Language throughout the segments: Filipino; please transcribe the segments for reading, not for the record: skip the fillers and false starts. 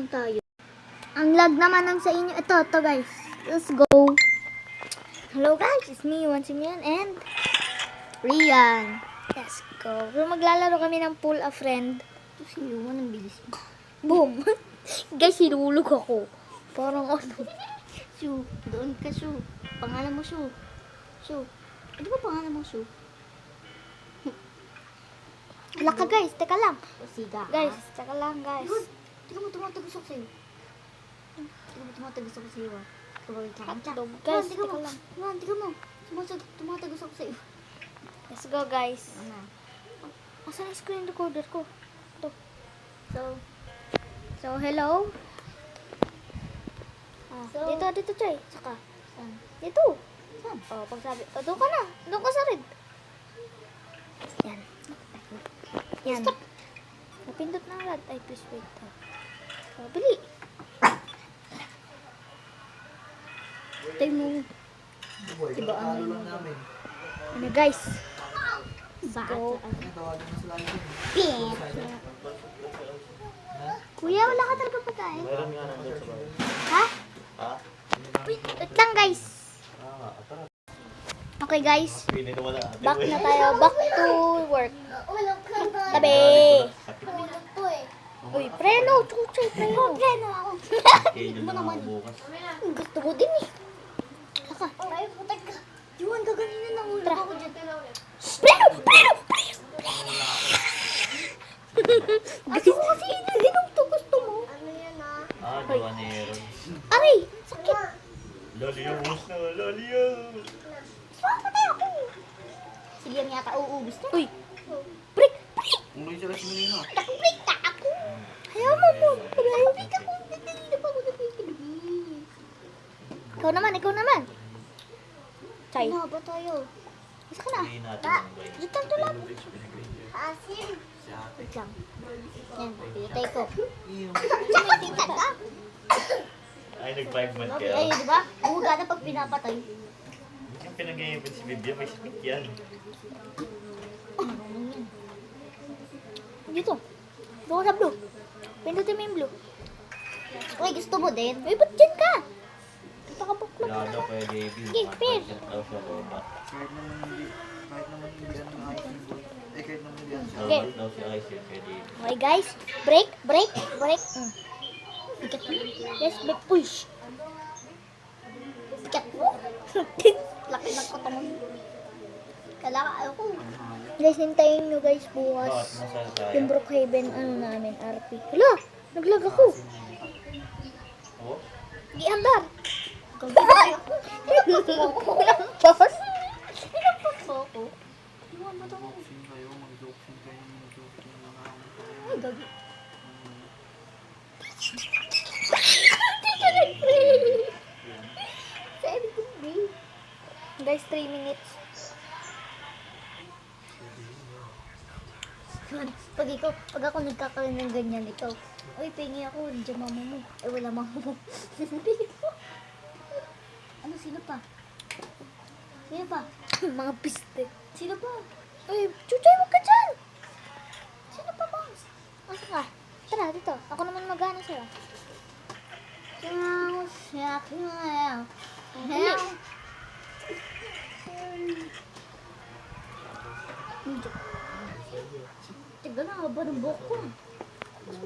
tayo. Ang lag naman ng sa inyo. Ito guys. Let's go. Hello guys, it's me once again and Rian. Let's go. So, maglalaro kami ng Pull a Friend. Ito si Yuan, ang bilis mo. Boom. Guys, hinulog ako. Parang ano. Shu, doon ka Shu. Pangalan mo Shu. Shu. Ano ba pangalan mo Shu? Wala ka guys, teka lang. Siga. Guys, teka lang guys. Tingnan mo, tumatagusok sa'yo. Tingnan mo, tumatagusok sa'yo. Guys, teka lang. Tingnan mo. Tumatagusok sa'yo. Let's go guys. Asan ang screen recorder ko? Ito. So hello. Dito Choy. Saka. Saan? Dito. Saan? Oh, pagsabi. Doon ka na. Doon ka sa red. Yan. Yan. Stop. Napindot na agad. Ay, please wait. Bili. Tayo mo. Diba ang ano guys? Go. Kuya, wala ka talaga pagkain? Ha? Wait lang guys. Okay guys. Back na tayo. Back to work. Tabi. Uy, preno. Chuchay, preno. Preno ako. Mo naman. Gusto ko din eh. Saka. Yuan, gaganina na ulo ako dyan. Preno! Gusto ko kasi ininom to. Gusto mo? Ano yan ah? Duanero. Aray! Sakit! Lalios na, lalios! Patay ako! Sige yan yata, uubos na. Uy! Break! Umuwi siya kasi nila. Break na ako! Ayaw mo mo! Break ako! Natalina pa ako na pinipili. Ikaw naman! Chay. Ano ba tayo? Isa ka na. Dito lang to lang. Asim. Wait lang. Yan, pinatay ko. Sumitinta ka. Ay, nag-5 month kayo. Ay, di ba? Buga na pag pinapatay. Yung pinag-iipin si Bibia, may speak yan. Dito. Doon sa blue. Pindutin mo yung blue. Uy, gusto mo din? Uy, ba't dyan ka? Pakabuklat Wala na daw lang. kaya JB. Okay, fair. Daw siya robot. Kahit naman hindi yan ang iPhone boy. Kahit naman hindi yan siya. Okay. Robot daw si Ice yun kaya JB. Okay, guys. Break. Bigat mo. Yes, break. Push. Bigat mo. Laki ng koto mo. Kailangan ako. Guys, hintayin nyo guys Bakit bukas. nasaan tayo? Yung Brookhaven, ano namin, RP. Hala! Naglag ako. Oh? Di andar. Kagaya ako. Pinagpas. Ako. Iwan mo daw ako. Mag-joking kayo. Ay, gagi. Hindi ka nag-pray. Sabi ko, pray. Guys, 3 minutes. Pag ako nagkakaroon ng ganyan, ikaw, uy, pingi ako, nandiyan mama mo. Eh, wala mama mo. Ano, sino pa? Mga piste. Sino pa? Uy, Chuchay, huwag ka dyan! Sino pa ba? Asa ka? Tara, dito. Ako naman magana sa'yo. Tiga na, haba ng buhok ko. Mas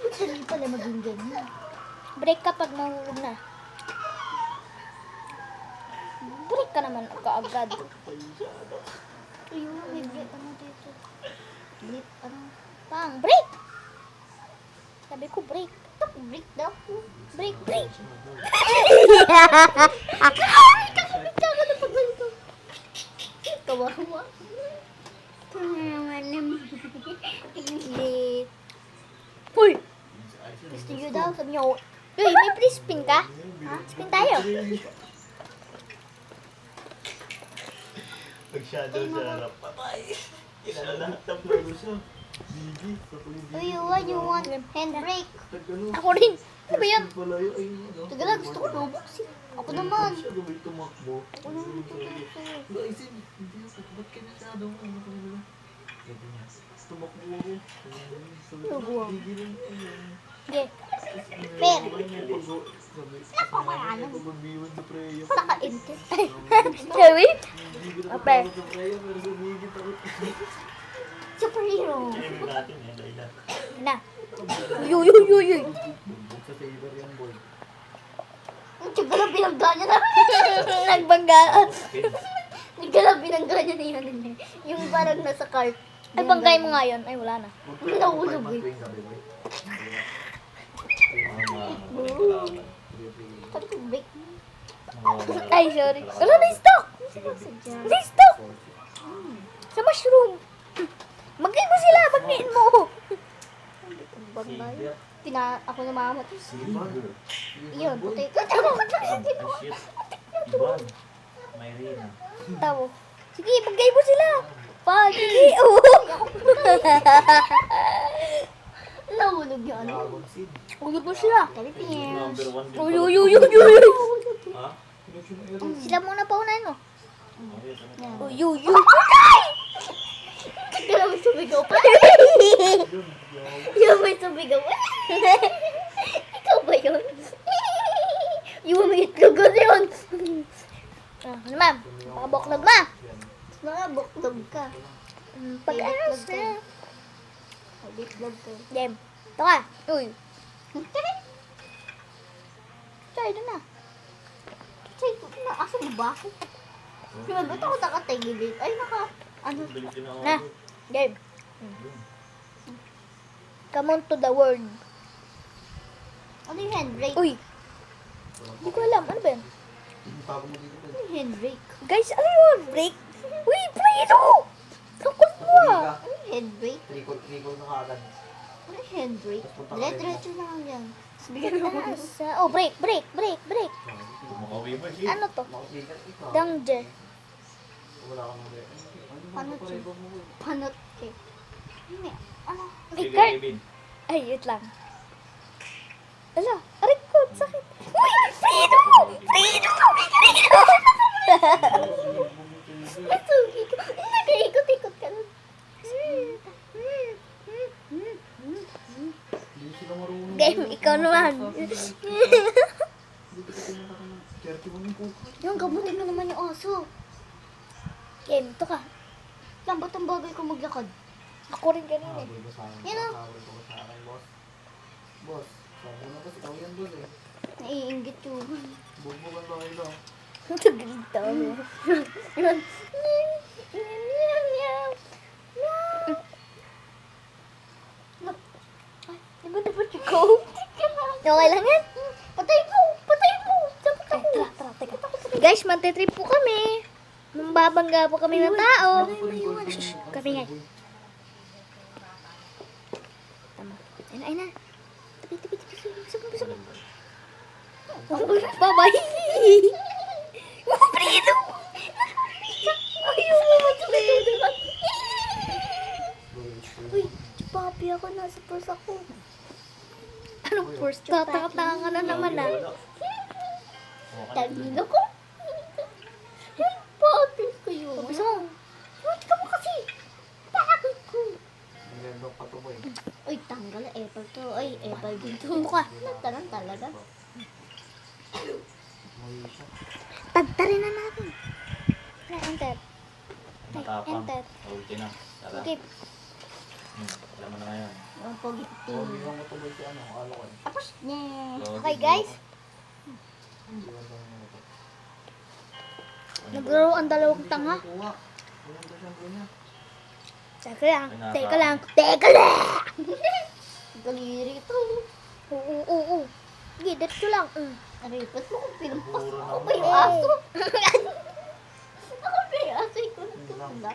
madali pala maging ganyan. Break kapag nahulog na. Break ka naman kaagad. Ayun, may break ano dito. Break, ano? Pang, break! Sabi ko break. Break daw. Break. Ay, kakabit ka na pagbalik ko. Kawawa. Kawawa naman. Hindi. Hoy! Gusto nyo daw, sabi nyo. Uy, may free spin ka? Ha? Spin tayo. Pag-shadow sa harap. Patay! Kilala lahat ng plano siya. Bibi, Uy, you want handbrake? Tagano. Ako rin. Ano ba yan? Pala yun. Ay, ano? Taga lang, gusto ko lubos. Ako naman. Siya gawin tumakbo. Ako naman tutulog sa'yo. Guys, hindi ako. Ba't ka nasyadong ano ka nila? Tumakbo ako. Tumakbo ako. Gigilin ko yun. Sige. Per. Pagbabiwan sa preyo. Naka-intent. Sorry? Ape. Sa preyo, pero sumigit ako. Superhero. Kaya natin eh, dahil Na. Uy, uy, uy, uy. Sa favor yan, boy. Ang siguro binangga niya na. Nagbanggaan. Nagkala binangga niya na yun. Yung parang nasa cart. Ay, banggay mo nga yun. Ay, wala na. Nahulog eh. Sabi ko, break. Ay, sorry. Wala na stock. May stock. Sa mushroom. Magay mo sila. Magniin mo. Banggay. Ako na mama. Yun, puti. Shit. Iban. Mayrina. Tao. Sige, bagay mo sila. Sige. Nahulog yung ano. Dragon seed. Hulog mo sila. Number 1 din. Uy, uy, uy, uy, uy. Ha? Sila muna pa unahin mo. Okay, sana. Uy, uy, uy. Kaya may sumigaw pa. Yung may sumigaw pa. Ikaw ba yun? Yung may itlog ko yun. Ano ma'am? Nakabuklog ma. Nakabuklog ka. Pag-aros na. Nakabuklog ka. Game. Ito ka. Uy. Try doon na. Try doon na. Asa mo ba ako? Ba't ako nakatigilid? Ay, ano? Bilis din ako. Na. Game. Come on to the world. Ano yung handbrake? Uy. Hindi ko alam. Ano ba yun? Tago mo dito. Ano yung handbrake? Guys, ano yung handbrake? Uy, Prito! Takot mo ah. Ano yung handbrake? Tricol na kagad. Ano yung handbrake? Tapos punta ka Diretso na lang yan. Bigyan mo. Oh, brake. Kumakawi mo, shit. Ano to? Makaklikat ikaw. Danger. Wala ka nang Paano to? Panot eh. Ano? Sige, Record. Kevin. Ay, wait lang. Ala, record. Sakit. Uy! Prito! Nasugi ko. Nag-ikot-ikot ka nun. Hindi sila marunong. Game, ikaw naman. Dito ka pumunta ka ng 31 yung kuka. Yung gabutin mo naman yung aso. Game, ito ka. Lambot ang bagay ko maglakad. Ako rin ganun eh. Habol ba sa akin? Yan o. Habol ko ba sa akin, boss? Boss, sabi mo kasi ikaw yan, boss eh. Naiingit yun. Bugbugan ba kayo daw? Tagalita mo. Yun. Ay, di ba dapat ikaw? Okay lang yan. Patay mo! Dapat ako. Tara, teka. Guys, mantitrip po kami. Mambabangga po kami ng tao. Shh, kami nga. Tama. Ayun na. Tabi. Sabi. Bye-bye. Prito! Ayaw mo Prito. Uy, papi ako. Nasa purse ako. Anong purse? Tataka-taka ka na naman ah. Talino ko. Yung papi ko yun. Papi mo. Buti ka mo kasi. Bakit ko? Nag-endok pa to, boy. Uy, tanggal. Apple to. Ay, apple din to. Ito ka. Nagtanan talaga. Mali siya. Tagtarin na natin. Enter. Matapang. Enter. Okay na. Tara. Okay. Alam mo na ngayon. Ang pogi. Oh, bigyan mo to, boy, si ano, akala ko eh. Tapos, So, okay guys. Bigyan mo to. Naglaro ang dalawang tanga. Kuha. Ganyan to siyempre niya. Teka lang. Galiri ito. Oo. Sige, dito lang. Aripat mo kung pinampas ako pa yung aso. Ako pa yung aso. Ikaw nagtutulak.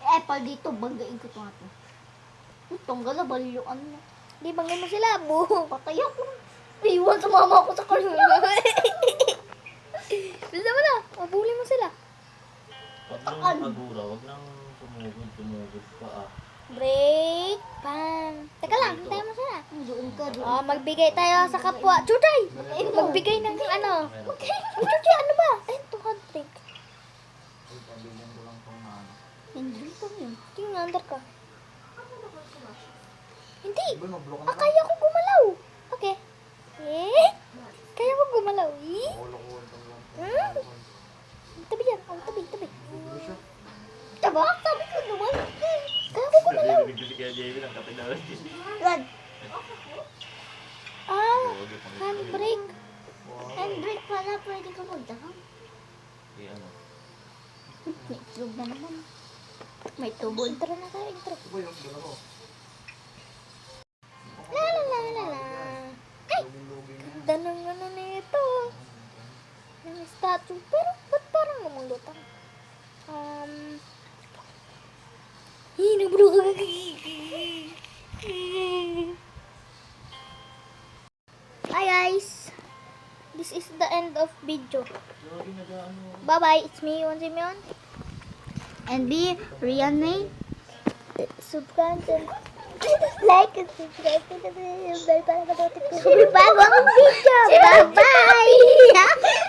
Apple dito, banggain ko ito natin. Tunggal na, baliluan na. Di, banggay mo sila, bu. Patay ako. Iwan sa mama ko sa kanya. Bisa mo na, mabuli mo sila. Huwag nang magura, huwag nang tumugod pa ah. Break, pan. Teka lang, hintayin mo sila. Doon ka, doon. Oh, magbigay tayo sa kapwa. Chuchay! Magbigay ng ano. Chuchay, ano ba? Ay, 200. Ay, pabigyan ko lang tong ano. Hindi ko yun. Tingnan, under ka. Hindi. Boy, mag-block na ka. Kaya ko gumalaw. Okay. pwede ka magdahang. Eh, ano? May itlog na naman. May tubo. Intro na tayo, intro. Ito ba yung dala ko? La la la la la. Ay! Luging-luging na yan. Ganda ng ano nito. Ng statue. Pero, ba't parang lumulutang? Nabro ka. Hi guys. This is the end of video. Lagi nag-ano. Bye-bye. It's me, Yuan Simeon. And be Rian May. Subscribe and like and subscribe to the bell para mag-notify. Bagong video. Bye-bye.